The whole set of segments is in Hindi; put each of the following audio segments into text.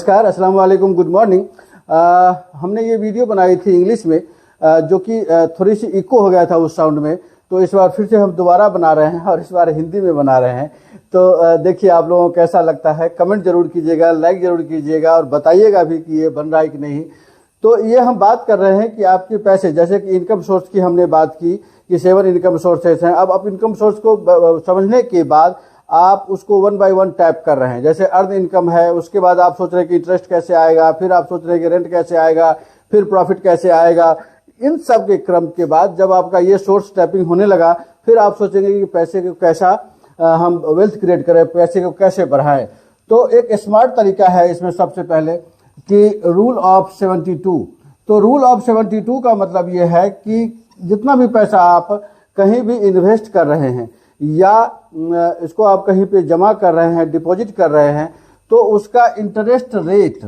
नमस्कार, अस्सलाम वालेकुम, गुड मॉर्निंग। हमने ये वीडियो बनाई थी इंग्लिश में, जो कि थोड़ी सी इको हो गया था उस साउंड में, तो इस बार फिर से हम दोबारा बना रहे हैं और इस बार हिंदी में बना रहे हैं। तो देखिए आप लोगों को कैसा लगता है, कमेंट जरूर कीजिएगा, लाइक जरूर कीजिएगा और बताइएगा भी कि ये बन रहा है कि नहीं। तो ये हम बात कर रहे हैं कि आपके पैसे, जैसे कि इनकम सोर्स की हमने बात की कि 7 इनकम सोर्सेस हैं। अब आप इनकम सोर्स को समझने के बाद आप उसको 1 बाय 1 टैप कर रहे हैं। जैसे अर्न इनकम है, उसके बाद आप सोच रहे हैं कि इंटरेस्ट कैसे आएगा, फिर आप सोच रहे हैं कि रेंट कैसे आएगा, फिर प्रॉफिट कैसे आएगा। इन सब के क्रम के बाद जब आपका ये सोर्स टैपिंग होने लगा, फिर आप सोचेंगे कि पैसे को कैसा हम वेल्थ क्रिएट करें, पैसे को कैसे बढ़ाएं। तो एक स्मार्ट तरीका है इसमें सबसे पहले कि रूल ऑफ 72। तो रूल ऑफ 72 का मतलब ये है कि जितना भी पैसा आप कहीं भी इन्वेस्ट कर रहे हैं या इसको आप कहीं पे जमा कर रहे हैं, डिपॉजिट कर रहे हैं, तो उसका इंटरेस्ट रेट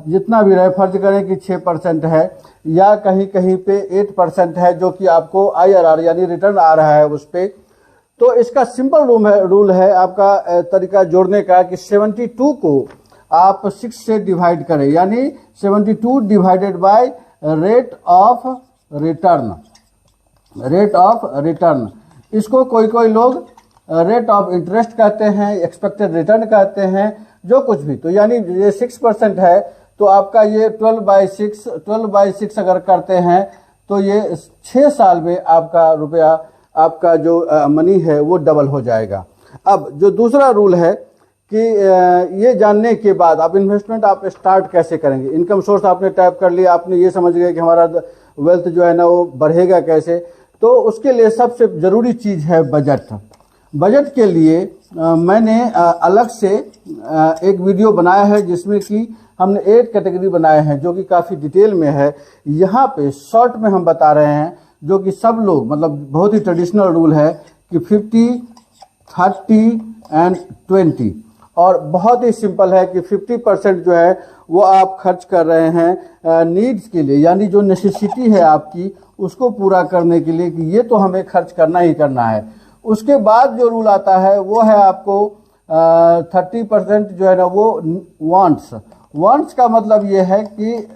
जितना भी रहे, फर्ज करें कि 6% है या कहीं कहीं पे 8% है, जो कि आपको IRR यानी रिटर्न आ रहा है उस पे। तो इसका सिंपल रूल है आपका तरीका जोड़ने का कि 72 को आप 6 से डिवाइड करें, यानी 72 divided by rate of return. इसको कोई लोग रेट ऑफ इंटरेस्ट कहते हैं, एक्सपेक्टेड रिटर्न कहते हैं, जो कुछ भी। तो यानी ये 6% है, तो आपका ये 12/6 अगर करते हैं तो ये 6 साल में आपका रुपया, आपका जो मनी है वो डबल हो जाएगा। अब जो दूसरा रूल है कि ये जानने के बाद आप इन्वेस्टमेंट आप स्टार्ट कैसे करेंगे। इनकम सोर्स आपने टाइप कर लिया, आपने ये समझ गया कि हमारा वेल्थ जो है ना वो बढ़ेगा कैसे। तो उसके लिए सबसे ज़रूरी चीज़ है बजट। बजट के लिए मैंने अलग से एक वीडियो बनाया है जिसमें कि हमने 8 कैटेगरी बनाए हैं, जो कि काफ़ी डिटेल में है। यहाँ पे शॉर्ट में हम बता रहे हैं, जो कि सब लोग, मतलब बहुत ही ट्रेडिशनल रूल है कि 50, 30 एंड 20। और बहुत ही सिंपल है कि 50% जो है वो आप खर्च कर रहे हैं नीड्स के लिए, यानी जो नेसेसिटी है आपकी उसको पूरा करने के लिए, कि ये तो हमें खर्च करना ही करना है। उसके बाद जो रूल आता है वो है आपको 30% जो है ना वो वांट्स का मतलब ये है कि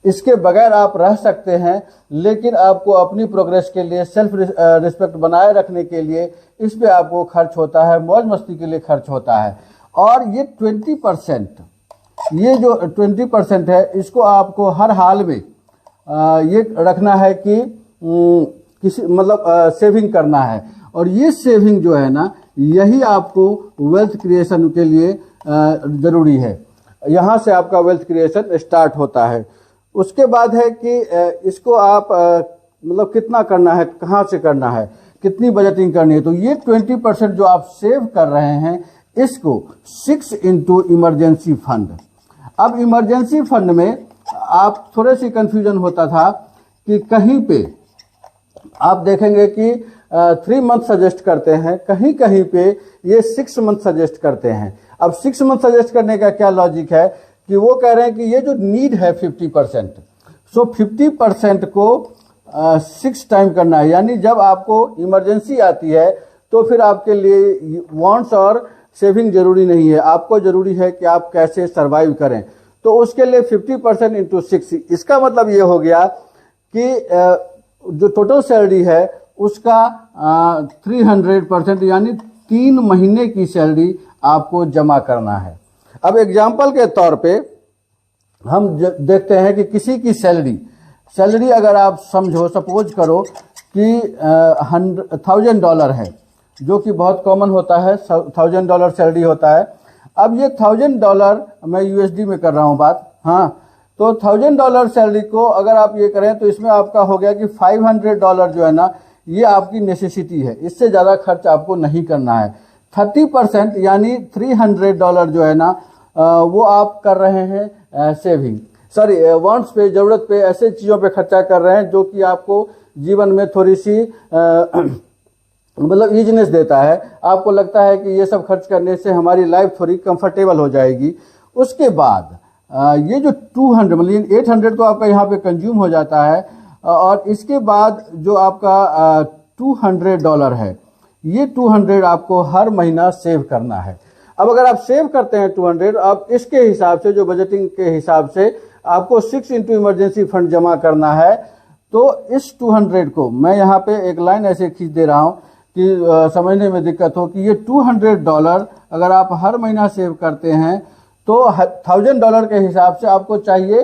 इसके बगैर आप रह सकते हैं, लेकिन आपको अपनी प्रोग्रेस के लिए, सेल्फ रिस्पेक्ट बनाए रखने के लिए इस पे आपको खर्च होता है, मौज मस्ती के लिए खर्च होता है। और ये 20%, ये जो 20% है, इसको आपको हर हाल में ये रखना है कि किसी मतलब सेविंग करना है। और ये सेविंग जो है ना, यही आपको वेल्थ क्रिएशन के लिए ज़रूरी है। यहाँ से आपका वेल्थ क्रिएशन स्टार्ट होता है। उसके बाद है कि इसको आप मतलब कितना करना है, कहाँ से करना है, कितनी बजटिंग करनी है। तो ये 20% जो आप सेव कर रहे हैं, इसको 6 इंटू इमरजेंसी फंड। अब इमरजेंसी फंड में आप थोड़े सी कंफ्यूजन होता था कि कहीं पे आप देखेंगे कि 3 मंथ सजेस्ट करते हैं, कहीं कहीं पे ये 6 मंथ सजेस्ट करते हैं। अब 6 मंथ सजेस्ट करने का क्या लॉजिक है कि वो कह रहे हैं कि ये जो नीड है 50%, सो 50% को 6 टाइम करना है। यानी जब आपको इमरजेंसी आती है तो फिर आपके लिए वांट्स और सेविंग जरूरी नहीं है, आपको जरूरी है कि आप कैसे सरवाइव करें। तो उसके लिए 50% इंटू 6, इसका मतलब ये हो गया कि जो टोटल सैलरी है उसका 300%, यानी 3 महीने की सैलरी आपको जमा करना है। अब एग्जाम्पल के तौर पे हम देखते हैं कि किसी की सैलरी अगर आप समझो, सपोज करो कि $1,000 है, जो कि बहुत कॉमन होता है, $1,000 सैलरी होता है। अब ये $1,000 मैं USD में कर रहा हूँ बात, हाँ। तो $1,000 सैलरी को अगर आप ये करें तो इसमें आपका हो गया कि $500 जो है ना, ये आपकी नेसेसिटी है, इससे ज़्यादा खर्च आपको नहीं करना है। 30% यानी $300 जो है ना, वो आप कर रहे हैं सेविंग, वांट्स पे, ज़रूरत पे, ऐसे चीज़ों पे खर्चा कर रहे हैं जो कि आपको जीवन में थोड़ी सी मतलब ईजीनेस देता है। आपको लगता है कि ये सब खर्च करने से हमारी लाइफ थोड़ी कंफर्टेबल हो जाएगी। उसके बाद ये जो 200 मतलब 800 तो आपका यहाँ पे कंज्यूम हो जाता है, और इसके बाद जो आपका $200 है, ये 200 आपको हर महीना सेव करना है। अब अगर आप सेव करते हैं 200, अब इसके हिसाब से जो बजटिंग के हिसाब से आपको 6 इंटू इमरजेंसी फंड जमा करना है, तो इस 200 को मैं यहाँ पे एक लाइन ऐसे खींच दे रहा हूँ कि समझने में दिक्कत हो कि ये $200 अगर आप हर महीना सेव करते हैं तो $1000 के हिसाब से आपको चाहिए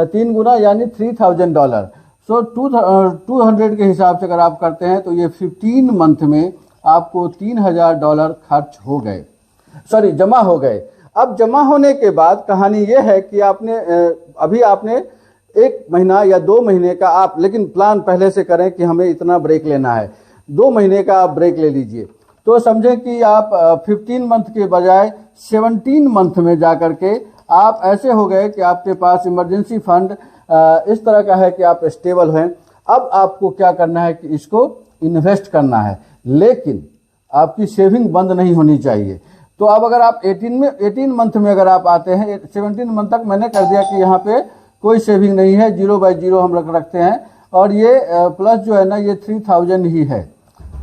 3 गुना यानी $3000। सो 200 के हिसाब से अगर आप करते हैं तो ये 15 मंथ में आपको $3000 खर्च हो गए, सॉरी जमा हो गए। अब जमा होने के बाद कहानी ये है कि आपने अभी आपने 1 महीना या 2 महीने का आप, लेकिन प्लान पहले से करें कि हमें इतना ब्रेक लेना है, 2 महीने का आप ब्रेक ले लीजिए। तो समझें कि आप 15 मंथ के बजाय 17 मंथ में जाकर के आप ऐसे हो गए कि आपके पास इमरजेंसी फंड इस तरह का है कि आप स्टेबल हैं। अब आपको क्या करना है कि इसको इन्वेस्ट करना है, लेकिन आपकी सेविंग बंद नहीं होनी चाहिए। तो अब अगर आप 18 मंथ में अगर आप आते हैं, 17 मंथ तक मैंने कर दिया कि यहाँ पे कोई सेविंग नहीं है, 0/0 हम रखते हैं, और ये प्लस जो है ना ये 3000 ही है,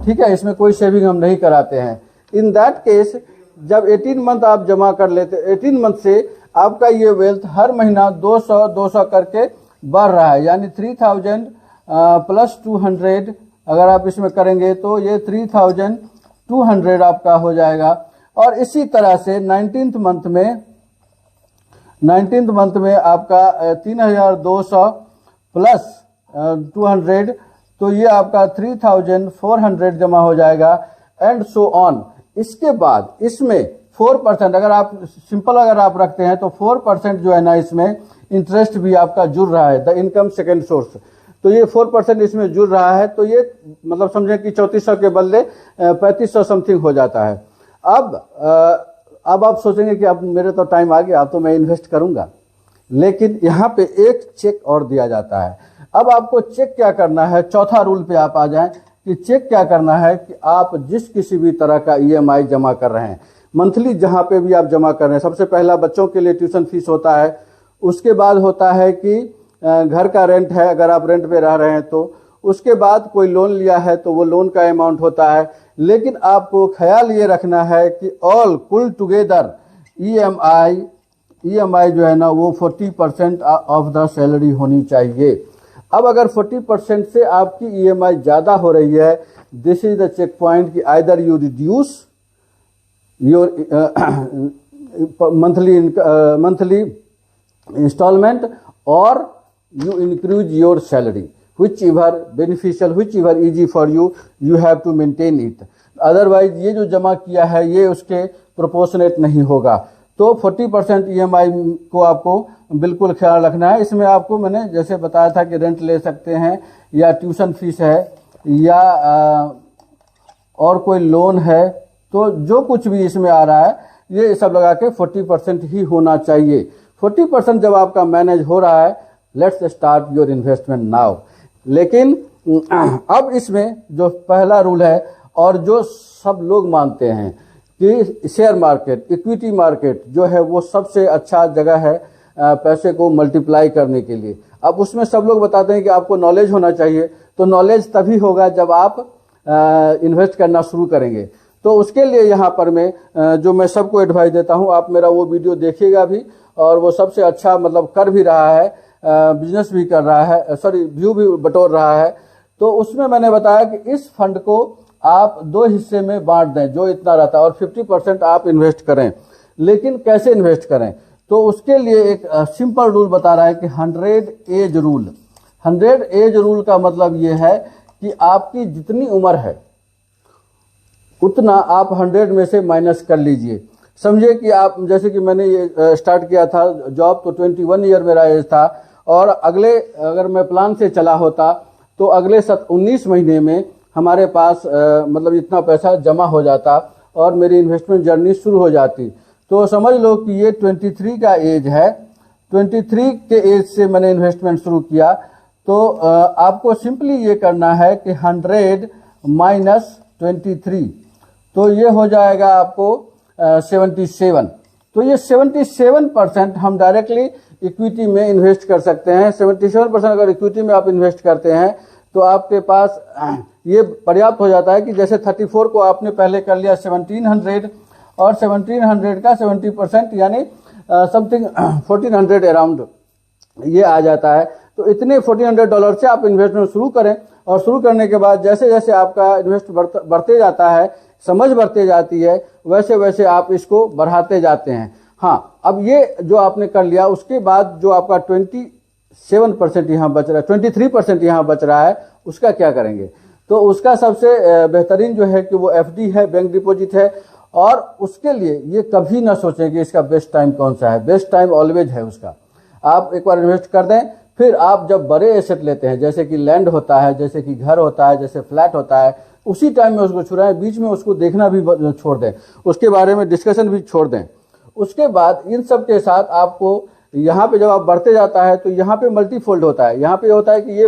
ठीक है, इसमें कोई सेविंग हम नहीं कराते हैं। इन दैट केस जब 18 मंथ आप जमा कर लेते, 18 मंथ से आपका ये वेल्थ हर महीना 200 करके बढ़ रहा है, यानी 3000 प्लस 200 अगर आप इसमें करेंगे तो ये 3200 आपका हो जाएगा। और इसी तरह से 19th मंथ में आपका 3200 प्लस 200, तो ये आपका 3400 जमा हो जाएगा, एंड सो ऑन। इसके बाद इसमें 4% अगर आप सिंपल अगर आप रखते हैं तो 4% जो है ना इसमें इंटरेस्ट भी आपका जुड़ रहा है, द इनकम सेकेंड सोर्स। तो ये 4% इसमें जुड़ रहा है, तो ये मतलब समझें कि 3400 के बदले 3500 समथिंग हो जाता है। अब आप सोचेंगे कि अब मेरे तो टाइम आ गया, अब तो मैं इन्वेस्ट करूंगा, लेकिन यहाँ पे एक चेक और दिया जाता है। अब आपको चेक क्या करना है, चौथा रूल पे आप आ जाएं कि चेक क्या करना है कि आप जिस किसी भी तरह का EMI जमा कर रहे हैं, मंथली जहाँ पे भी आप जमा कर रहे हैं, सबसे पहला बच्चों के लिए ट्यूशन फीस होता है, उसके बाद होता है कि घर का रेंट है अगर आप रेंट पे रह रहे हैं तो, उसके बाद कोई लोन लिया है तो वो लोन का अमाउंट होता है। लेकिन आपको ख्याल ये रखना है कि ऑल कुल टुगेदर EMI जो है ना वो 40% ऑफ द सैलरी होनी चाहिए। अब अगर 40% से आपकी EMI ज़्यादा हो रही है, this is the check point कि either you reduce your monthly installment और you increase your salary, whichever beneficial, whichever easy for you, you have to maintain it. Otherwise ये जो जमा किया है ये उसके प्रोपोर्शनेट नहीं होगा। तो 40% EMI को आपको बिल्कुल ख्याल रखना है। इसमें आपको मैंने जैसे बताया था कि रेंट ले सकते हैं, या ट्यूशन फीस है, या और कोई लोन है, तो जो कुछ भी इसमें आ रहा है ये सब लगा के 40% ही होना चाहिए। 40% जब आपका मैनेज हो रहा है, let's start your investment now. लेकिन अब इसमें जो पहला रूल है और जो सब लोग मानते हैं कि शेयर मार्केट, इक्विटी मार्केट जो है वो सबसे अच्छा जगह है पैसे को मल्टीप्लाई करने के लिए। अब उसमें सब लोग बताते हैं कि आपको नॉलेज होना चाहिए, तो नॉलेज तभी होगा जब आप इन्वेस्ट करना शुरू करेंगे। तो उसके लिए यहाँ पर मैं मैं सबको एडवाइस देता हूँ, आप मेरा वो वीडियो देखिएगा भी, और वो सबसे अच्छा मतलब कर भी रहा है, बिजनेस भी कर रहा है, सॉरी व्यू भी बटोर रहा है। तो उसमें मैंने बताया कि इस फंड को आप 2 हिस्से में बांट दें, जो इतना रहता है, और 50% आप इन्वेस्ट करें। लेकिन कैसे इन्वेस्ट करें, तो उसके लिए एक सिंपल रूल बता रहा है कि 100 एज रूल। 100 एज रूल का मतलब ये है कि आपकी जितनी उम्र है उतना आप 100 में से माइनस कर लीजिए। समझिए कि आप, जैसे कि मैंने ये स्टार्ट किया था जॉब, तो 21 ईयर मेरा एज था, और अगले अगर मैं प्लान से चला होता तो अगले 19 महीने में हमारे पास मतलब इतना पैसा जमा हो जाता और मेरी इन्वेस्टमेंट जर्नी शुरू हो जाती। तो समझ लो कि ये 23 का एज है, 23 के एज से मैंने इन्वेस्टमेंट शुरू किया। तो आपको सिंपली ये करना है कि 100 माइनस 23, तो ये हो जाएगा आपको 77। तो ये 77% हम डायरेक्टली इक्विटी में इन्वेस्ट कर सकते हैं। 77% अगर इक्विटी में आप इन्वेस्ट करते हैं तो आपके पास ये पर्याप्त हो जाता है कि जैसे 34 को आपने पहले कर लिया 1700, और 1700 का 70% यानी समथिंग 1400 अराउंड ये आ जाता है। तो इतने $1400 से आप इन्वेस्टमेंट शुरू करें, और शुरू करने के बाद जैसे जैसे आपका इन्वेस्ट बढ़ते जाता है, समझ बढ़ते जाती है, वैसे वैसे आप इसको बढ़ाते जाते हैं। हाँ, अब ये जो आपने कर लिया, उसके बाद जो आपका 27% यहाँ बच रहा है, 23% यहाँ बच रहा है, उसका क्या करेंगे? तो उसका सबसे बेहतरीन जो है कि वो एफडी है, बैंक डिपॉजिट है। और उसके लिए ये कभी ना सोचें कि इसका बेस्ट टाइम कौन सा है। बेस्ट टाइम ऑलवेज है उसका। आप एक बार इन्वेस्ट कर दें, फिर आप जब बड़े एसेट लेते हैं, जैसे कि लैंड होता है, जैसे कि घर होता है, जैसे फ्लैट होता है, उसी टाइम में उसको छुड़ाएं, बीच में उसको देखना भी छोड़ दें, उसके बारे में डिस्कशन भी छोड़ दें। उसके बाद इन सब के साथ आपको यहाँ पे जब आप बढ़ते जाता है तो यहाँ पे मल्टीफोल्ड होता है। यहाँ पे होता है कि ये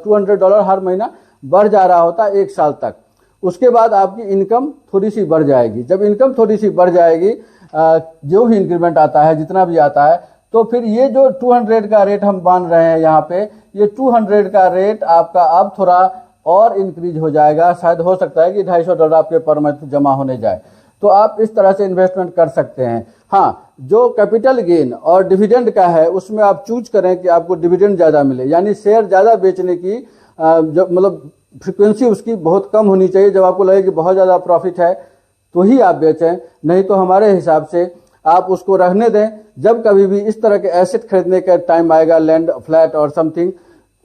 $200 हर महीना बढ़ जा रहा होता है 1 साल तक। उसके बाद आपकी इनकम थोड़ी सी बढ़ जाएगी। जब इनकम थोड़ी सी बढ़ जाएगी, जो भी इंक्रीमेंट आता है, जितना भी आता है, तो फिर ये जो 200 का रेट हम मान रहे हैं यहाँ पे, ये 200 का रेट आपका अब थोड़ा और इंक्रीज हो जाएगा। शायद हो सकता है कि $250 आपके पर मंथ जमा होने जाए। तो आप इस तरह से इन्वेस्टमेंट कर सकते हैं। हाँ, जो कैपिटल गेन और डिविडेंड का है, उसमें आप चूज करें कि आपको डिविडेंड ज़्यादा मिले, यानी शेयर ज़्यादा बेचने की जो मतलब फ्रिक्वेंसी उसकी बहुत कम होनी चाहिए। जब आपको लगे कि बहुत ज़्यादा प्रॉफिट है तो ही आप बेचें, नहीं तो हमारे हिसाब से आप उसको रहने दें। जब कभी भी इस तरह के एसेट खरीदने का टाइम आएगा, लैंड, फ्लैट और समथिंग,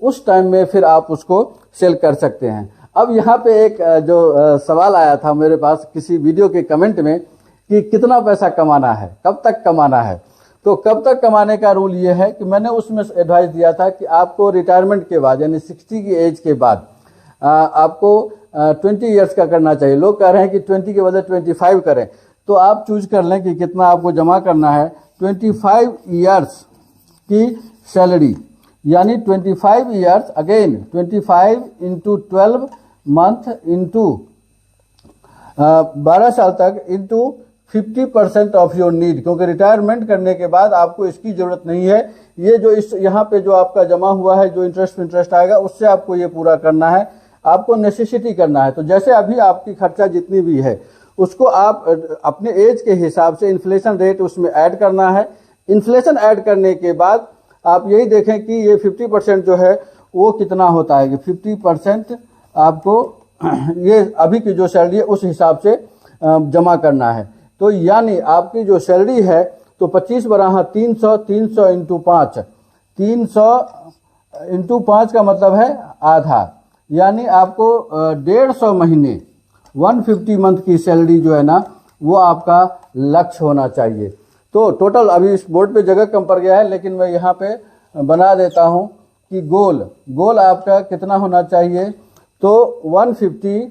उस टाइम में फिर आप उसको सेल कर सकते हैं। अब यहाँ पे एक जो सवाल आया था मेरे पास किसी वीडियो के कमेंट में कि कितना पैसा कमाना है, कब तक कमाना है। तो कब तक कमाने का रूल ये है कि मैंने उसमें एडवाइस दिया था कि आपको रिटायरमेंट के बाद, यानी 60 की एज के बाद आपको 20 ईयर्स का करना चाहिए। लोग कह रहे हैं कि 20 के बजाय 25 करें। तो आप चूज कर लें कि कितना आपको जमा करना है। 25 ईयर्स की सैलरी, यानी 25 years, again 25 into 12 month into 12 साल तक इंटू 50% ऑफ योर नीड, क्योंकि रिटायरमेंट करने के बाद आपको इसकी जरूरत नहीं है। ये जो इस यहाँ पे जो आपका जमा हुआ है, जो इंटरेस्ट आएगा, उससे आपको ये पूरा करना है। आपको नेसेसिटी करना है। तो जैसे अभी आपकी खर्चा जितनी भी है, उसको आप अपने एज के हिसाब से इन्फ्लेशन रेट उसमें ऐड करना है। इन्फ्लेशन ऐड करने के बाद आप यही देखें कि ये 50% जो है वो कितना होता है कि 50% आपको ये अभी की जो सैलरी है उस हिसाब से जमा करना है। तो यानी आपकी जो सैलरी है तो 25 बराह 300, 300 इंटू 5, 300 इंटू 5 का मतलब है आधा, यानी आपको 150 महीने 150 मंथ की सैलरी जो है ना, वो आपका लक्ष्य होना चाहिए। तो टोटल अभी इस बोर्ड पे जगह कम पड़ गया है, लेकिन मैं यहाँ पे बना देता हूँ कि गोल आपका कितना होना चाहिए। तो 150,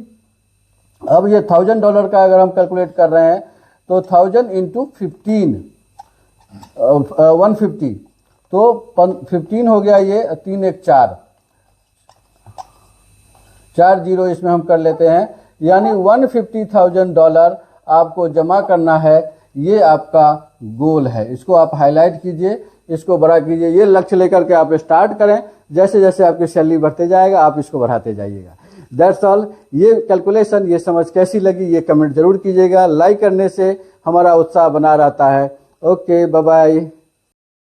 अब ये $1000 का अगर हम कैलकुलेट कर रहे हैं तो 1000 इंटू 15, 150, तो 15 हो गया। ये 3 1 4 0 इसमें हम कर लेते हैं, यानी $150,000 आपको जमा करना है। ये आपका गोल है। इसको आप हाईलाइट कीजिए, इसको बड़ा कीजिए। ये लक्ष्य लेकर के आप स्टार्ट करें। जैसे जैसे आपकी सैलरी बढ़ते जाएगा आप इसको बढ़ाते जाइएगा। That's all. ये कैलकुलेशन, ये समझ कैसी लगी ये कमेंट जरूर कीजिएगा। लाइक करने से हमारा उत्साह बना रहता है। Okay, bye bye.